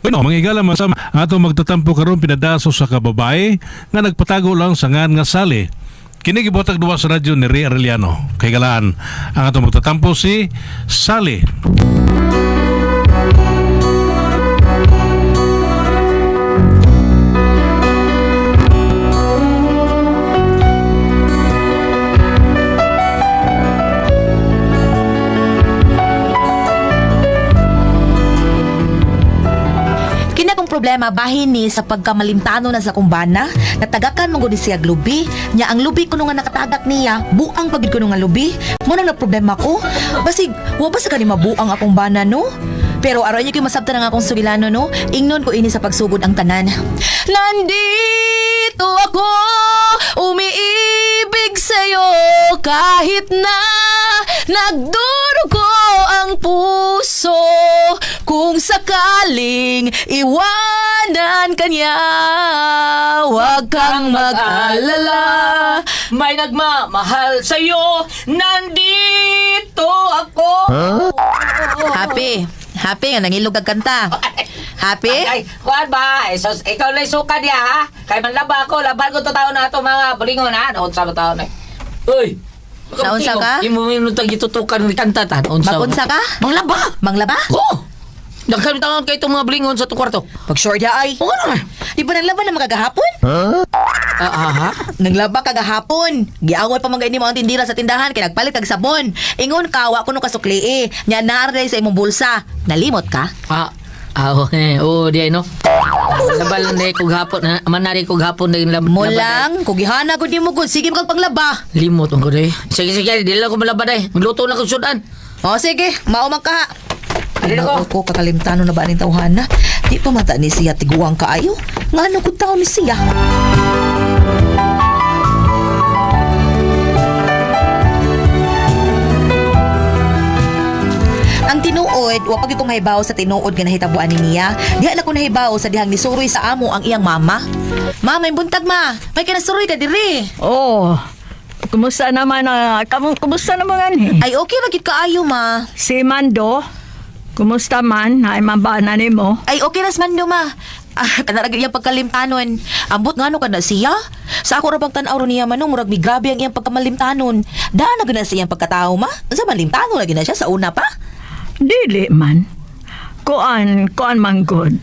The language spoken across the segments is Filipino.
Bueno, mangigala man sa ato magtatampo karon pinadaso sa kababae nga nagpatago lang sa ngan nga sali. Kini gibotag duwa sa radyo ni Ray Arellano. Kay galaan ang ato magtatampo si Sally. Problema bahin ni sa pagkamalimtano na sa kumbana natagakan mong gudi siya lubi nya ang lubi kuno nga nakatagak niya buang pagid kuno nga lubi mo nang problema ko basig wa ba sa kanima buang akong bana no pero aron niyo kay masabtan ang akong sugilano no ingnon ko ini sa pagsugod ang tanan nandito ako umiibig sa'yo kahit na nagdurugo ang puso kung sakaling iwanan kanya, huwag kang mag-alala. May nagmamahal sa'yo, nandito ako. Happy nga nangilog ang kanta. Happy? Ay, kuwan ba? Sos, ikaw na isuka niya, ha? Kay manlaba ako, laban ko to taon na ito mga bulingon, ha? Naunsa mo taon na. Uy! Naunsa ka? Imo minutang gitutukan ni kantatan. Magunsa ka? Manglaba! Manglaba? Oo! Nagkamitangan kayo itong mga bulingon sa itong kwarto. Pag short ya ay. Oo naman. Di ba nanglaban na magagahapon? Ha? Nanglaba kagahapon. Giaway pa mga ini mga tindira sa tindahan kay nagpalit kag sabon. Ingon ka wa kuno kasukli eh. Nya naray sa imong bulsa. Nalimot ka? Oo, di ay no. Labal na kog hapon, manari kog hapon na yung Mo lang, kugihana gud nimo gud. Sige mo kag panglaba. Limot ang ko day. Sige, di lang ko malaba day. Magluto na kong sudan. O sige, mao man ka. Alin Ako kakalimtano na ba ning tawhana? Di pa mata ni siya tiguang kaayo. Ngano gud taon ni siya? Ang tinuod, wa pag ko mahibaw sa tinuod nga nahitabuan ni niya. Diha na ko nahibaw sa dihang nisuroy sa amo ang iyang mama. Ma, may buntag ma. May kinasuroy ka diri. Oh, kumusta naman kumusta naman eh? Ay okay ra gid kaayo ma. Si Mando, kumusta man? Ay mabana nimo? Ay okay ras man do ma. Kana ra gid iyang pagkalimtanon. Ambot ngano kada siya? Sa ako ra bang tan-aw niya manong murag migrabe ang iyang pagkamalimtanon. Daan na gid na siyang pagkatao ma. Unsa man limtanon lagi na siya sa una pa? Dili man. Kuan man good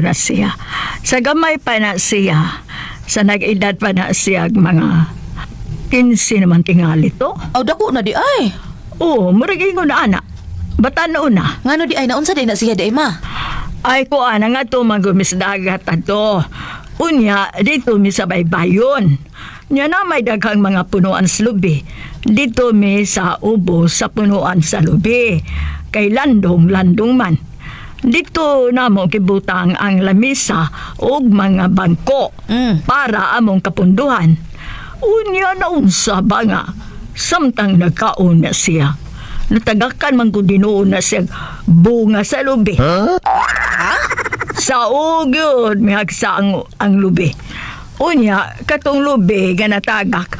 na siya. Sa gamay pa na siya. Sa nag-edad pa na siya mga 15 naman tingali to. Aw dako na di ay. Oo, muragay ko na anak. Bata na una. Ngano di ay naunsa di na siya di ay ma? Ay kuan nga to magumis dagat ato. Unya, dito mi sa baybayon. Nya na may daghang mga punuan sa lubi. Dito mi sa ubo sa punuan sa lubi. Kay landong man. Dito namo kibutang ang lamisa ug mga bangko para among kapunduhan. Unya na unsa ba nga samtang nagkaon na siya. Natagakan man kung dinuon na siya bunga sa lubi. Sa ugyod mihagsa ang lubi. Unya katong lubi nga natagak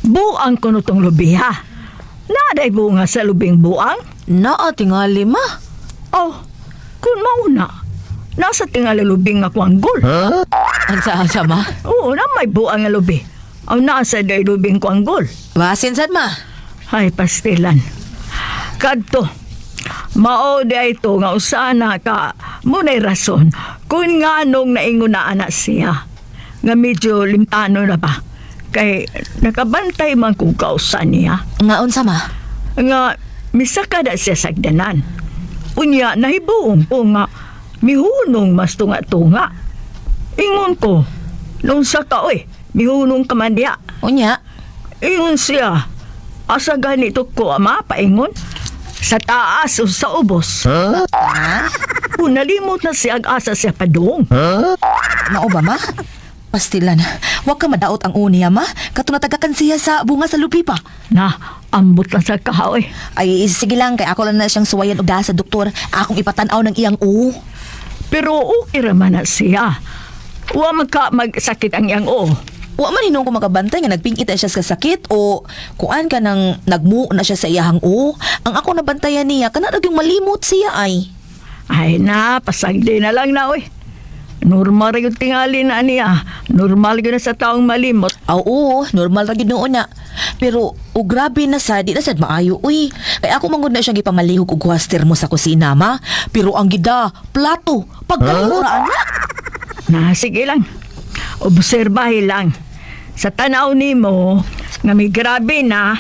buang kuno tong lubi ha. Naday bunga sa lubing buang? Naa tingali ma. Oh, kung mauna, nasa tingali lubing nga kwanggol. Ansa ma? Oo, na may buang nga lubi. Ang nasa day lubing kwanggol. Basin sad ma. Ay, pastilan. Kadto, mao di ito nga usana ka munay rason kung nga nung naingon na anak siya. Nga medyo limtano na ba? Kay nakabantay man kung kausan niya. Nga unsa ma? Nga misaka da siya sagdanan. Unya nahibuong po nga mihunong mas tunga-tunga. Ingon ko, nung saka mihunong ka man diya. Unya? Ingon siya, asa ganito ko ama paingon? Sa taas o sa ubos. Kung nalimot na siya asa siya padung. Mao ba ma? Pastilan, wag ka madaot ang uniya ma. Katong natagakan siya sa bunga sa lubi pa. Na, ambot lang sa kahoy. Ay, sige lang, kay ako lang na siyang suwayan og daha sa doktor. Akong ipatanaw ng iyang u. Pero okay raman na siya. Wa magsakit ang iyang Wa man hinong ko makabantay nga nagpingit na siya sa sakit o kuan ka nang nagmu na siya sa iyahang u. Ang ako nabantayan niya, kana yung malimot siya ay. Ay na, pasagdi na lang na, uy. Normal rin yung tingali na niya. Normal yun na sa taong malimot. Oo, normal ra gid noon na. Pero grabe na sad, di na sad maayo uy. Kay ako mangod na siyang ipamalihog og waster mo sa kusina ma. Pero ang gida, plato, pagkalinguraan na. Na, sige lang. Obserbahin lang. Sa tanaw ni mo, nga may grabe na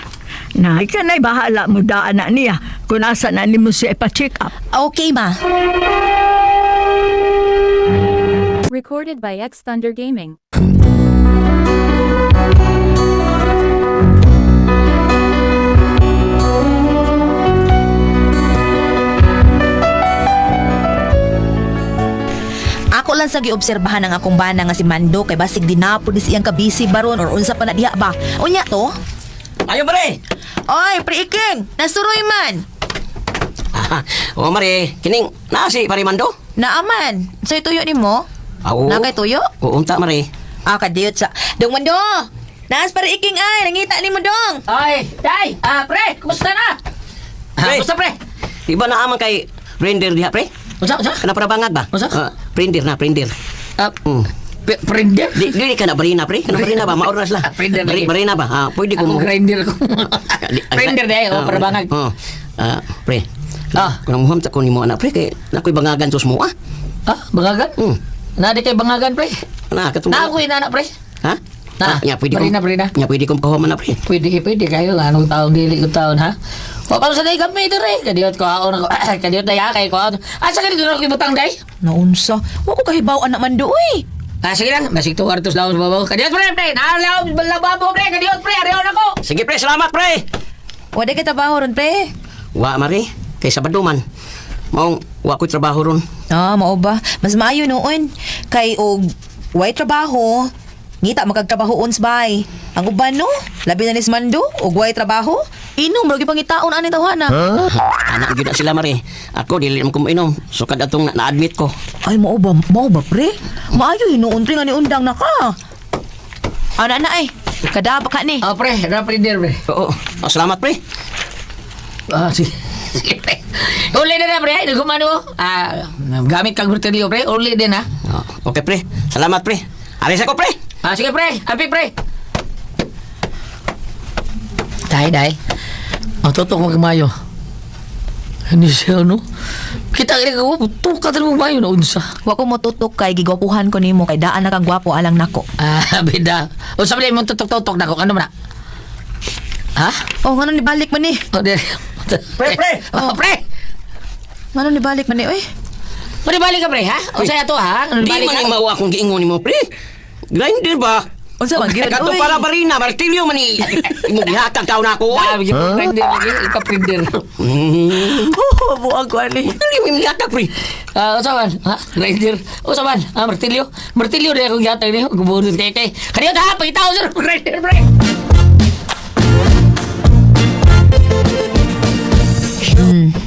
ikanay bahala mo daan na niya kung nasa na ni mo siya ipa-check up. Okay ma. Recorded by X Thunder Gaming. Ako lang sa giobserbahan ng akong bana nga si Mando kay basig dinapod is iyang kabisi baron or unsa pa na diha ba. Unya to? Ayo pre. Oy, pre-iking, nasuroy man. O Mare, kining nasi parimando? Naaman. So ituyo nimo? Oo. Na kay tuyo? O unta Mare. Ah, kadiyot sa. Dong Mando. Naas pre-iking ay, nangita nimo dong. Ay, day. Pre, kumusta na? Pre. Kumusta pre? Di ba naaman kay render diha pre? Unsa? Kana para bangag ba? Unsa? Printer na, printer. Hmm. Printer? Di ka na barina pre? Kana barina ba? Maoras la. Printer lagi. Barina ba? Pwede ko Ako grinder ko. Printer day, para bangag. Pre. Ah. Kung muham ta ko nimo anak pre kay nakoy bangagan sus mo Bangagan? Nadi kay bangagan pre. Na katong. Na ako ina pre. Ha? Nya pwede ko. Barina. Nya pwede kong pahuman na pre. Pwede kayo anong taong dili ko taon ha. Wa pa sa day kami dire. Kadiot ko ako kadiot day kay ko. Asa ka dito ko ibutang day? Naunsa? Wa ko kahibaw anak Mando uy. Sige lang, basig to artos lawas babaw. Kadiot pre. Nalaw balababo pre. Kadiot pre, arion ako. Sige pre, salamat pre. Wa di kita trabaho ron pre. Wa Mare, kay Sabado man. Maong wa ko'y trabaho ron. Ah, mao ba? Mas maayo noon. Kay og way trabaho, ngita magkagtrabaho ons bay. Ang uban no, labi na ni Mando og way trabaho, inom ra gyud pangitaon ani tawhana. Anak gyud na sila Mare. Ako dili man ko mainom. So kad atong na-admit ko. Ay mao ba pre? Maayo hinuon pre nga ni undang na ka. Ana na ay. Kada ka ni. Pre, printer pre. Oo. Salamat pre. Sige. Sige pre. Uli din na pre, nagumano. Gamit kang brutalyo pre, uli din ha. Okay pre. Salamat pre. Alis ako pre. Sige pre, happy pre. Day. Matutok magmayo. Hindi siya no. Kita ko, tukat rin magmayo na unsa. Wa ko motutok kay gigwapuhan ko nimo kay daan na kang gwapo alang nako. Bida. O sabi mo tutok-tutok na ko. Ano man na? Ha? Oh, ngano ni balik man ni? Pre. Pre. Ngano ni balik man ni oy? Balik ka pre ha? O saya to ha? Ano Di balik man ka? ang mawa akong giingon nimo pre. Grinder ba? Unsa man gyud? Kato para barina, martilyo man ni. Imo gihatag taon ako. Dami yung printer lagi. Ika-printer. Oh, buang ko ani. Dili mo gihatag pre. Usaban? Ha? Grinder? Usaban? Martilyo? Martilyo rin akong gatag niyo. Gubunod kay. Kanina ha? Pagkitaw sir. Grinder pre.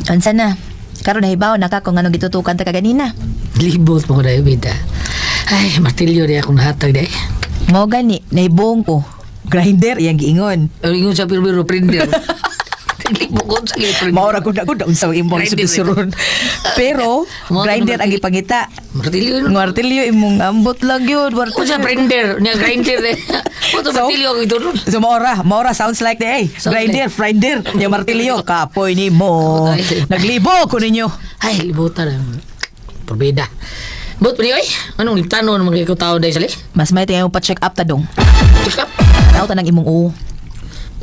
Unsa na? Karon nahibaw na ka kung ano gitutukan ta kaganina. Libot mo ko na bida. Ay, martilyo rin akong nahatag day. Mao gani, nahibuong ko. Grinder iyang giingon. Ingon sa pero printer. Libot ko sa printer. Maura ko na unsa imong Grinder. susuron. Pero Mao grinder ka ang naman, ipangita. Martilyo no? Martilyo imong ambot lang yun. Kung sa printer, niya grinder eh. Ito So? martilyo ako ito nun. So maura sounds like the grinder, yung martilyo, kapoy ni mo. Naglibo ko ninyo. Ay, libutan ang probeda. But, pwede ay, anong tanong naman kayo tao dahil sali? Mas may tingin mo pa check up ta dong. Check up. Tao ta ng imong u.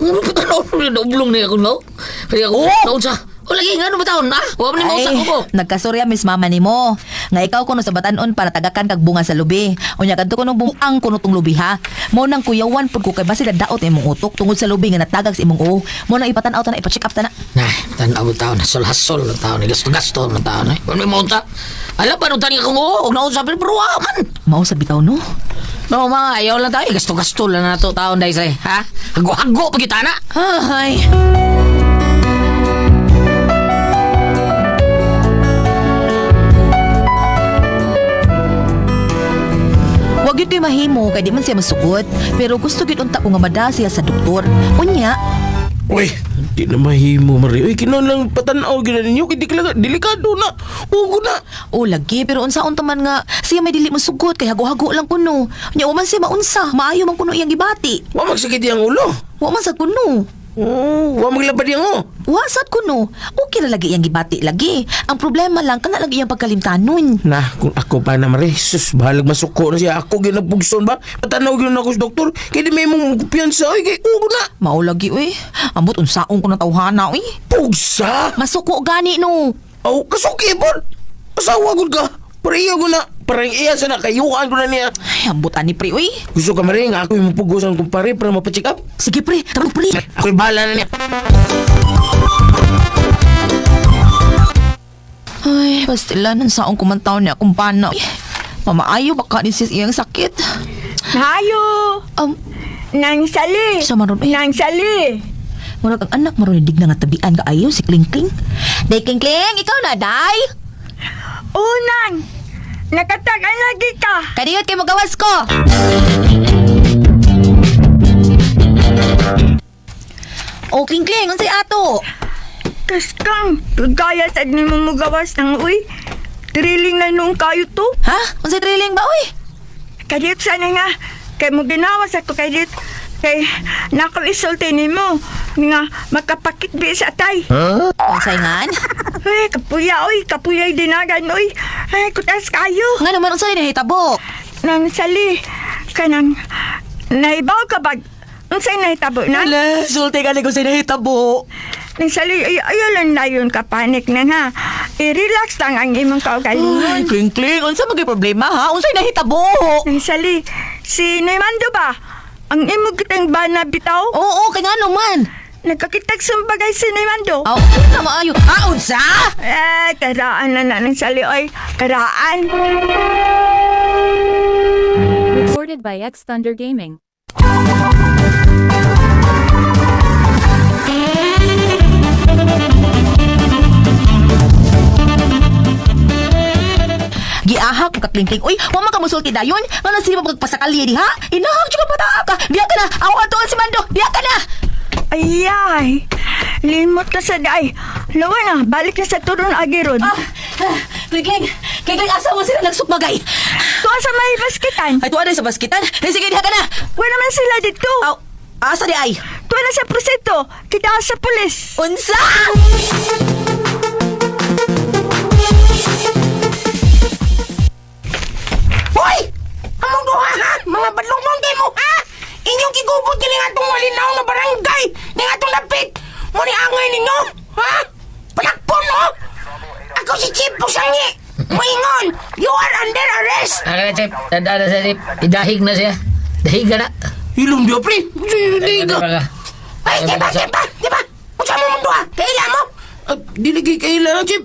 Ano ba tanong? Naublong na ako, no? Kaya ako, naon sa, o lagi, ano ba taon, ha? Huwag na mausa ko po. Nagkasurya miss mama nimo. Nga ikaw kuno sa batanon para tagakan kag bunga sa lubi. Unya kadto kuno buang kuno tong lubi ha. Mo nang kuyawan pud ko kay basi daot imong utok tungod sa lubi nga natagag sa imong u. Mo nang ipatan-aw ta na ipa-check up ta na. Nah, tanaw ang taon, hasol-hasol ang taon, gasto-gasto ang taon, eh. Ano may maunta? Alam pa, nung tani ka mo, huwag na akong sabi, pero man. Mao sa bitaw no. No, mga ayaw lang tayo, gasto-gasto lang na to taon dahil sa'yo, ha? Hago-hago, pagkita na. Ay. Wag yun kayo mahimo kay di man siya masukot. Pero gusto gyud unta ko nga mada siya sa doktor. Unya, Uy, Di na mahimo, Mari. Uy, kinon lang patanaw gina ninyo. Kaya di ka lang, delikado na. Ugo na. O lagi, pero unsaon taman nga siya may dili mo sugot kay hago-hago lang kuno. Nya uman siya maunsa, maayo man kuno iyang gibati. Wa magsakit yung ulo. Wa man sad kuno. Oh, wa maglabad yung o. Wa sad kuno. Okay ra lagi iyang gibati lagi. Ang problema lang kana lagi iyang pagkalimtanon. Nah, kung ako pa na, Mari. Sus, bahalag masuko na siya. Ako ginapugson ba? Patanaw gina ako sa doktor. Kaya di may mong kumpiyansa. Uy, kaya ugo na. Mao lagi uy. Ambot unsaon ko na tawhana uy. Pugsa? Masuko gani no. Aw, kasuki po. Asawa ko ka. Para iya ko na. Parang iya sa nakayuan ko na niya. Ay, ambot ani pre uy. Gusto ka, Mari, nga ako yung mapugusan kong pare para mapacheck up. Sige pre, tara pre. Ako'y bahala na niya. Ay, pastilan ang saong kumantaw niya akong pana. Uy, mamaayo baka ni sis iyang sakit. Hayo! Nang sali! Sa maron eh. Nang sali! Murag ang anak marunidig na nga tabian ka ayo si Kling Kling. Day Kling Kling, ikaw na day. Unang! Nakatagan lagi ka! Kadiyot kay magawas ko. O Kling Kling, unsay ato? Kas kang, gaya sa ni mo mugawas ng uy. Triling na nung kayo to. Ha? Unsay trailing ba oy? Kadit sana nga, kay mo ginawas ako kadit. Kay nakaisulti ni mo. Nga makapakit bi sa tay. Unsay ngan? Ay, kapuya'y dinagan, uy. Ay, kutas kayo. Nga naman unsay nahitabo? Nang sali, kanang, naibaw ka ba? Unsay nahitabo na? Ala, sulti ka ni ko sa nahitabo. Nang sali, ayaw lang na yun ka panik na nga. I-relax lang ang imong Ay, kaugalingon. Kling Kling, unsa magay problema ha? Unsay nahitabo? Nang sali, si Noymando ba? Ang imong kitang bana bitaw? Oo, kay nga naman. Nagkakitag sumbagay si Noymando. Aw, na maayo. Unsa? Eh, karaan na nang sali, oy. Karaan. Recorded by X Thunder Gaming. Giahak ka Kling Kling. Uy, wa man ka musulti dayon. Nga nasiba pagpasakali di ha? Inahak jud ka bata ka. Biya ka na. Aw atuan si Mando. Biya ka na. Ayay, limot ka sa day. Lawa na, balik na sa turun agirod. Kling Kling. Kling Kling, asa mo sila nagsukbagay? Tuwa sa may basketan. Ay, tuwa na sa baskitan. Sige, diha ka na. Wala man sila dito. Aw, asa di ay? Tuwa na sa proseto. Kita sa pulis. Unsa? Hoy! Among duha ha! Mga badlong mong mo ha! Inyong kigubot kini nga itong malinaw na barangay ni nga itong lapit! Muni angay ninyo! Ha? Palakpon no? Ako si Chief Pusangi! Moingon! You are under arrest! Ano na, Chip? Tanda na siya, Chip. Idahig na siya. Dahig ka na. Ilong diyo, pre! Diga! Ano ka? Ay, diba? Diba? Unsa mo mong duha? Kaila mo? Diligi kaila na, Chief!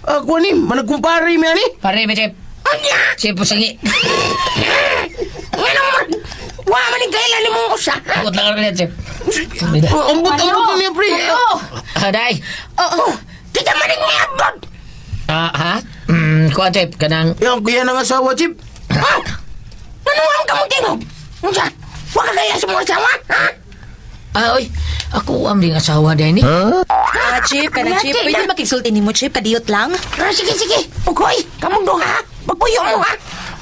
Ako ni, managkumpare mi ani! Pare ba, Chip? Anya! Chip, pusangi. Ano man? Wa man ni kaila ni mong usa! Takot lang ka na, Chip. Ambot niya, pre! Day. Oh, kita maning may abot! Ha? Kuha, Chip. Kanang... Yang kuya ng asawa, Chip! Ha? Nanuwang ka mo tingog? Unsa? Wa ka kaya sa mga asawa? Ha? Oy. Ako ang ding asawa din eh. Chip, kanang Chip. Pwede makigsulti ni mo, Chip. Kadiyot lang. Sige. Ugoy, kamong doon ha? Magpuyo mo ha?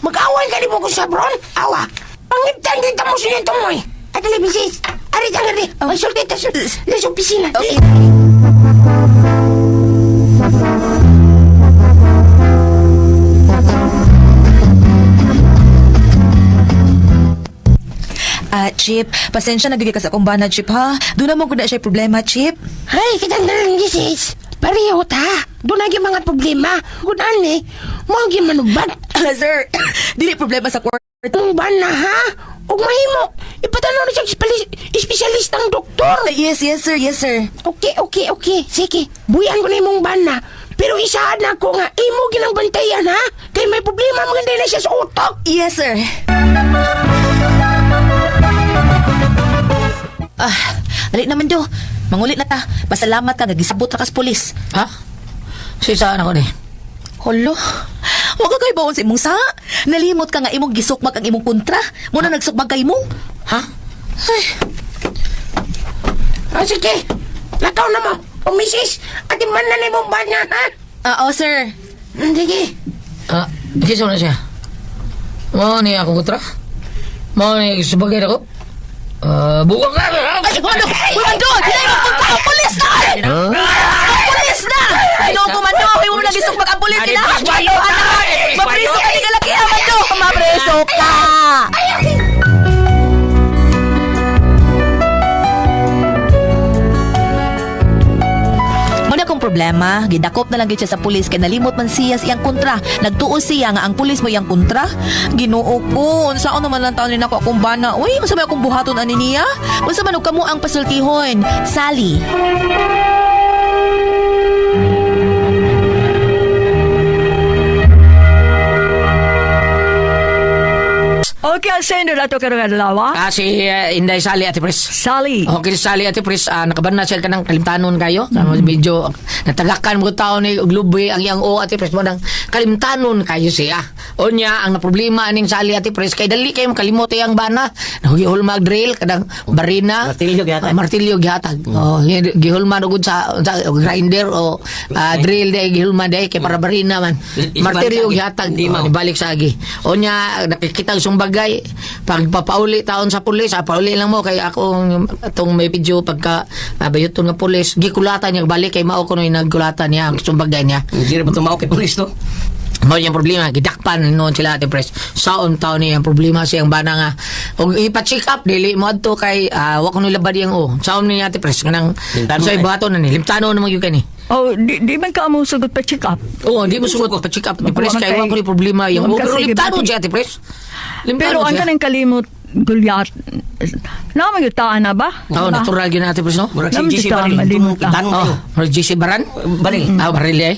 Mag-away ka ni mo kung sabron? Awa. Pangitan kita mo siya ito mo eh. At alibisis. Ari ka nga rin. Ay, sulti ta sa opisina. Okay. Chip, pasensya na ka sa akong bana, Chip, ha? Doon naman ko na siya problema, Chip. Ay, kitang dalang gisis. Pareho ta. Doon na mga problema. Kunan eh. Mga gimanubad. Sir, dili problema sa court. Mong bana ha? Ug mahimo. Ipatanong na siya espesyalistang doktor. Yes, sir. Okay. Sige, buyan ko na imong bana. Pero isaad na ako nga, imo ginang bantayan ha? Kaya may problema maganda na siya sa utok. Yes, sir. Dali naman do. Mangulit na ta. Pasalamat ka, nagisabot na kas polis. Ha? Sisaan ako ni. Holo, wag ka kayo bawon sa imong sa. Nalimot ka nga imong gisukmag ang imong kontra. Muna nagsukmag kay mo. Ha? Sige. Lakaw na mo. O misis, ati man na ni mong bana, ha? Oo, sir. Sige. Kiso na siya. Mo ni ako kutra. Mo ni subagay ako. Buwang ka. Ay, ano? Komando! Ang pulis na! Ang pulis na! Ginoo, komando! Huwag mo na gisong mag-ampulis sila! Mapreso ka ni kalaki, komando! Mapreso ka! Muna kong problema, gidakop na lang gyud siya sa pulis kay nalimot man siya sa iyang kontra. Nagtuo siya nga ang pulis mo iyang kontra. Ginoo ko, unsaon naman lang taon ni nako akong bana. Uy, unsa may akong buhaton ani niya? Unsa man og kamo ang pasultihon? Sally. Okay, sino na to karong adlaw? Si Inday Sally Ate Pres. Sally. Okay, Sally Ate Pres, nakaban na siya ka ng kalimtanon kayo. Medyo natagakan mo tao ni Glubi ang iyang Ate Pres mo ng kalimtanon kayo siya. O niya, ang problema aning Sally Ate Pres, kay dali kayo makalimot iyang bana. Gihulmag drill, kadang barina. Martilyo gihatag. Martilyo gihatag. Gihulman ugod sa grinder o drill day gihulman day kay para barina man. Martilyo gihatag. Balik sa agi. O niya, nakikita sung bagay pag papauli taon sa pulis pauli lang mo kay ako atong may video pagka bayuton nga pulis gikulatan niya balik kay mao kuno nagkulatan niya ang sumbagay niya Hindi rin ba tumawag kay pulis to? mo yung problema gidakpan noon sila Ate Pres saon taon niya ang problema siyang bana nga og ipa-check up dili mo adto kay wa kuno labad yang saon niya Ate Pres kanang Limtano sa na ibato na ni limtano naman yung kani. Oh, di man ka mo sugot pa check up. Oo, di mo sugot pa-check up Ate Pres kay wa kuno problema yung pero limtano siya Ate Pres. Pero ang kanang kalimot gulyat. Naman yung taan na ba? Natural yun Ate Pres, no? Murag si Lamang GC kita, Baril. malimot lang. Tanong kayo. GC Baran? Baril. Baril eh?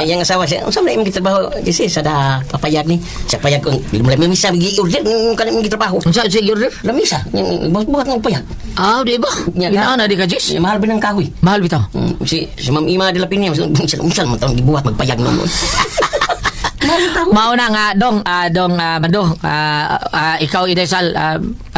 Yang asawa siya, unsa man imong gitrabaho kasi sa da papayag ni. Sa payag ko, may misa gi-order ng kanang gitrabaho. Unsa siya order? Lamisa, buhat ng payag. Di ba? Inaana di ka, Jis? Mahal ba ng kahoy? Mahal bitaw. Si Ma'am Ima de la Piña, unsa man tawag gibuhat magpayag no. Mao na nga Mando, ikaw Idesal,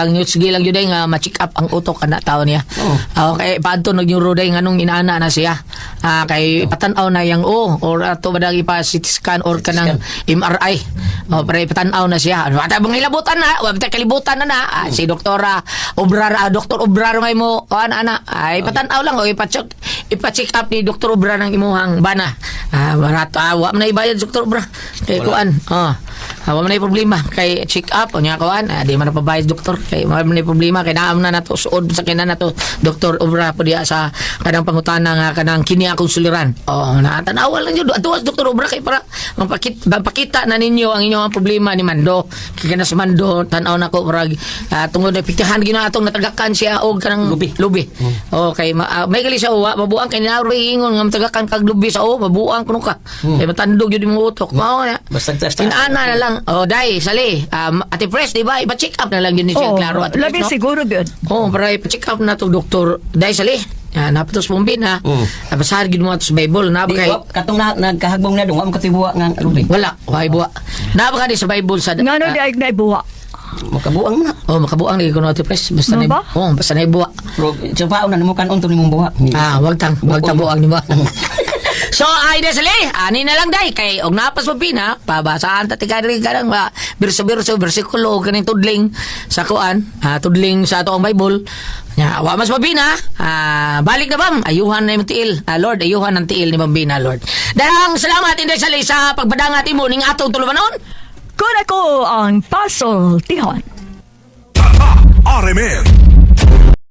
ang news gilang yun nga ma-check up ang utok ana tao niya. Okay, paadto nag-neuro day nganong inaana na siya. Kay patanaw na yang or ato badang ipa CT scan or kanang MRI. Para ipatanaw na siya. Wala bang ilabutan na, wala kalibutan na si Doktora Obrar, Dr. Obrar may mo ana ay patanaw lang o ipa-check up ni Dr. Obrar ng imuhang bana. Wa man ibayad Dr. Obrar. Kay kuan, wala man problema kay check up o niya kuan, di man napabayad doktor kay wala man problema kay naam na nato suod sa kinan nato Dr. Obra po diya sa kanang pangutana nga kanang kini akong suliran. Natanawa lang jud atuwas Dr. Obra kay para mapakita na ninyo ang inyong problema ni Mando. Kay kana si Mando tan-aw nako murag tungod na piktahan gina atong natagakan siya og kanang lubi. Okay, may gali siya mabuang kay naringon nga matagakan kag lubi sa mabuang kuno ka. Kay matandog jud imong utok. Mao na. Basta Inaana na lang. Dai, Sally. Ate Pres, di ba? Ipa-check up na lang yun siya. Klaro, Ate Pres, labi no? siguro good. Para ipa-check up na to Doktor Dai, Sally. Napatos mong bin, ha? Napasahar gid mo ato sa Bible. Napa kay... Katong nagkahagbong na dong, katibuwa nga lubi. Wala, buwa. Napa ka di sa Bible sa... Ngano di ay naibuwa? Makabuang mo na. Makabuang lagi ko no, Ate Pres. Basta Ano na... ba? Basta na buwa. Pero sa paon na namukan unto ni mong buwa. Wag tang buwang ni ba? So, ay Sally, ani na lang day kay og napas mo pina, pabasaan ta tika diri kadang berso bersikulo og kaning tudling sa kuan, tudling sa ato ang Bible. Nya, wa mas mabina, balik na bam, ayuhan na yung tiil. Lord, ayuhan ang tiil ni Mambina, Lord. Darang salamat Inday Sally sa pagbadangat imo ning atong tulumanon. Kung ako ang pasultihon. RMN